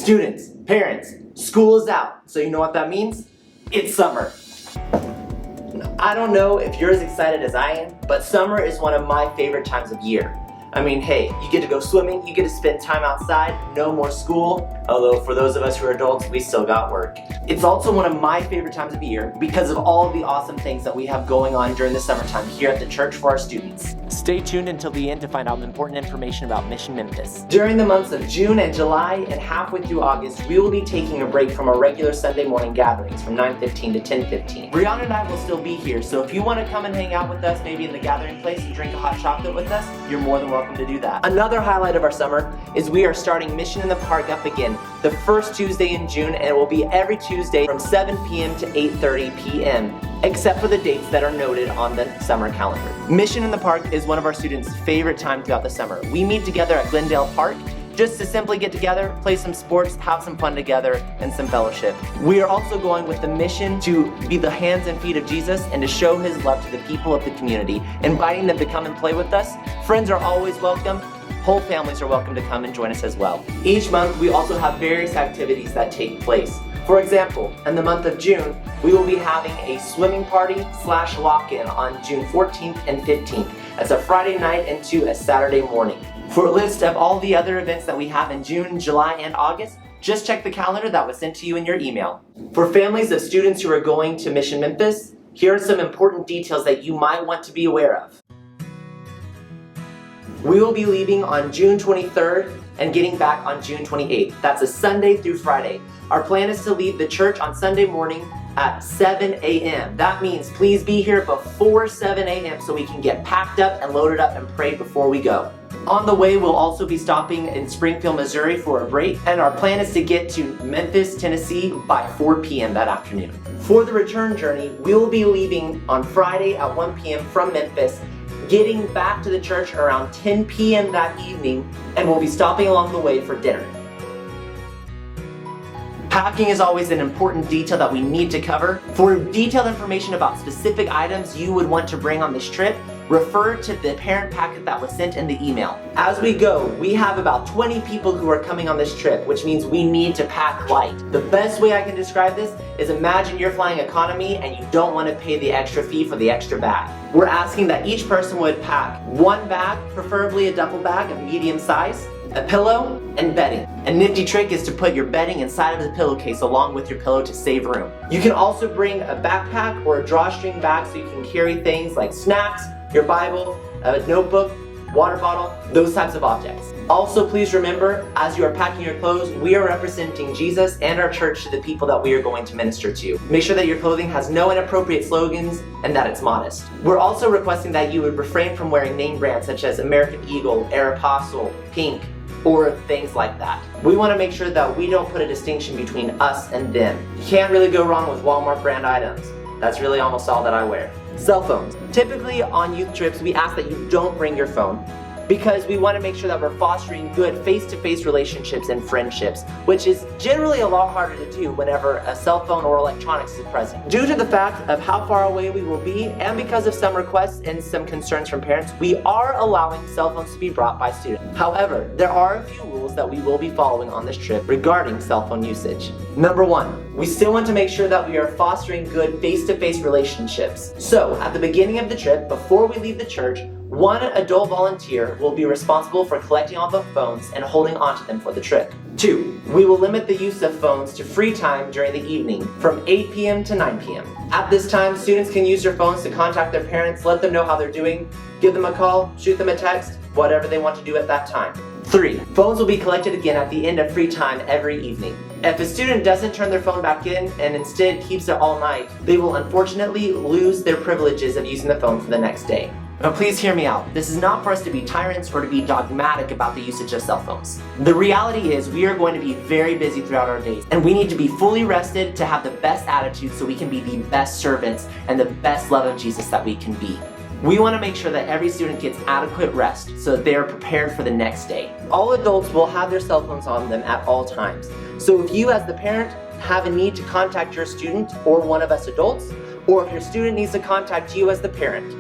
Students, parents, school is out. So you know what that means? It's summer. I don't know if you're as excited as I am, but summer is one of my favorite times of year. I mean, hey, you get to go swimming, you get to spend time outside, no more school, although for those of us who are adults, we still got work. It's also one of my favorite times of the year because of all of the awesome things that we have going on during the summertime here at the church for our students. Stay tuned until the end to find out important information about Mission Memphis. During the months of June and July and halfway through August, we will be taking a break from our regular Sunday morning gatherings from 9:15 to 10:15. Brianna and I will still be here, so if you want to come and hang out with us, maybe in the gathering place and drink a hot chocolate with us, you're more than welcome to do that. Another highlight of our summer is we are starting Mission in the Park up again the first Tuesday in June, and it will be every Tuesday from 7 p.m. to 8:30 p.m. except for the dates that are noted on the summer calendar. Mission in the Park is one of our students' favorite time throughout the summer. We meet together at Glendale Park just to simply get together, play some sports, have some fun together, and some fellowship. We are also going with the mission to be the hands and feet of Jesus and to show his love to the people of the community, inviting them to come and play with us. Friends are always welcome. Whole families are welcome to come and join us as well. Each month, we also have various activities that take place. For example, in the month of June, we will be having a swimming party / lock-in on June 14th and 15th. That's a Friday night into a Saturday morning. For a list of all the other events that we have in June, July, and August, just check the calendar that was sent to you in your email. For families of students who are going to Mission Memphis, here are some important details that you might want to be aware of. We will be leaving on June 23rd and getting back on June 28th. That's a Sunday through Friday. Our plan is to leave the church on Sunday morning at 7 a.m. That means please be here before 7 a.m. so we can get packed up and loaded up and pray before we go. On the way, we'll also be stopping in Springfield, Missouri for a break, and our plan is to get to Memphis, Tennessee by 4 p.m. that afternoon. For the return journey, we will be leaving on Friday at 1 p.m. from Memphis, getting back to the church around 10 p.m. that evening, and we'll be stopping along the way for dinner. Packing is always an important detail that we need to cover. For detailed information about specific items you would want to bring on this trip, refer to the parent packet that was sent in the email. As we go, we have about 20 people who are coming on this trip, which means we need to pack light. The best way I can describe this is imagine you're flying economy and you don't want to pay the extra fee for the extra bag. We're asking that each person would pack one bag, preferably a duffel bag of medium size, a pillow, and bedding. A nifty trick is to put your bedding inside of the pillowcase along with your pillow to save room. You can also bring a backpack or a drawstring bag so you can carry things like snacks, your Bible, a notebook, water bottle, those types of objects. Also, please remember, as you are packing your clothes, we are representing Jesus and our church to the people that we are going to minister to. Make sure that your clothing has no inappropriate slogans and that it's modest. We're also requesting that you would refrain from wearing name brands such as American Eagle, Air Apostle, Pink, or things like that. We want to make sure that we don't put a distinction between us and them. You can't really go wrong with Walmart brand items. That's really almost all that I wear. Cell phones. Typically on youth trips, we ask that you don't bring your phone because we want to make sure that we're fostering good face-to-face relationships and friendships, which is generally a lot harder to do whenever a cell phone or electronics is present. Due to the fact of how far away we will be, and because of some requests and some concerns from parents, we are allowing cell phones to be brought by students. However, there are a few rules that we will be following on this trip regarding cell phone usage. Number one, we still want to make sure that we are fostering good face-to-face relationships. So, at the beginning of the trip, before we leave the church, one adult volunteer will be responsible for collecting all the phones and holding onto them for the trip. 2, we will limit the use of phones to free time during the evening from 8 p.m. to 9 p.m. At this time, students can use their phones to contact their parents, let them know how they're doing, give them a call, shoot them a text, whatever they want to do at that time. 3, phones will be collected again at the end of free time every evening. If a student doesn't turn their phone back in and instead keeps it all night, they will unfortunately lose their privileges of using the phone for the next day. Now please hear me out. This is not for us to be tyrants or to be dogmatic about the usage of cell phones. The reality is we are going to be very busy throughout our days, and we need to be fully rested to have the best attitude so we can be the best servants and the best love of Jesus that we can be. We want to make sure that every student gets adequate rest so that they are prepared for the next day. All adults will have their cell phones on them at all times. So if you as the parent have a need to contact your student or one of us adults, or if your student needs to contact you as the parent,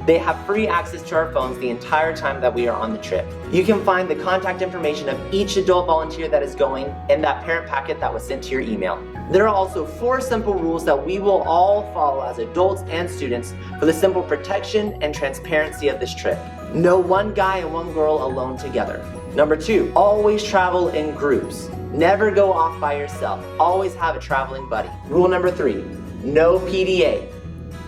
They have free access to our phones the entire time that we are on the trip. You can find the contact information of each adult volunteer that is going in that parent packet that was sent to your email. There are also 4 simple rules that we will all follow as adults and students for the simple protection and transparency of this trip. No one guy and one girl alone together. Number 2, always travel in groups. Never go off by yourself. Always have a traveling buddy. Rule number 3, no PDA.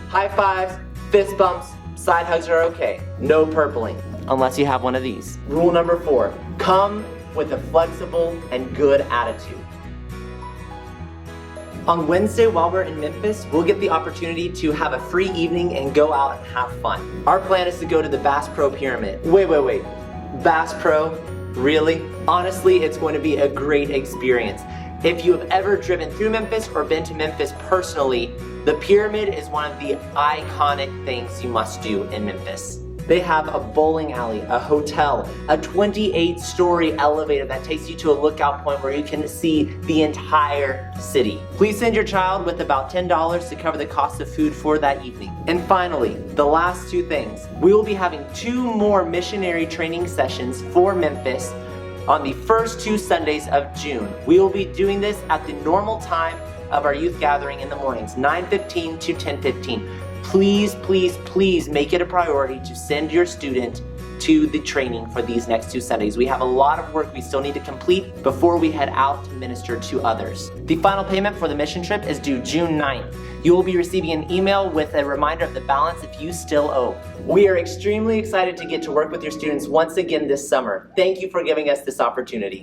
High fives, fist bumps, side hugs are okay. No purpling, unless you have one of these. Rule number 4, come with a flexible and good attitude. On Wednesday, while we're in Memphis, we'll get the opportunity to have a free evening and go out and have fun. Our plan is to go to the Bass Pro Pyramid. Wait. Bass Pro? Really? Honestly, it's going to be a great experience. If you have ever driven through Memphis or been to Memphis personally, the Pyramid is one of the iconic things you must do in Memphis. They have a bowling alley, a hotel, a 28-story elevator that takes you to a lookout point where you can see the entire city. Please send your child with about $10 to cover the cost of food for that evening. And finally, the last 2 things. We will be having 2 more missionary training sessions for Memphis on the first 2 Sundays of June. We will be doing this at the normal time of our youth gathering in the mornings, 9:15 to 10:15. Please make it a priority to send your student to the training for these next 2 Sundays. We have a lot of work we still need to complete before we head out to minister to others. The final payment for the mission trip is due June 9th. You will be receiving an email with a reminder of the balance if you still owe. We are extremely excited to get to work with your students once again this summer. Thank you for giving us this opportunity.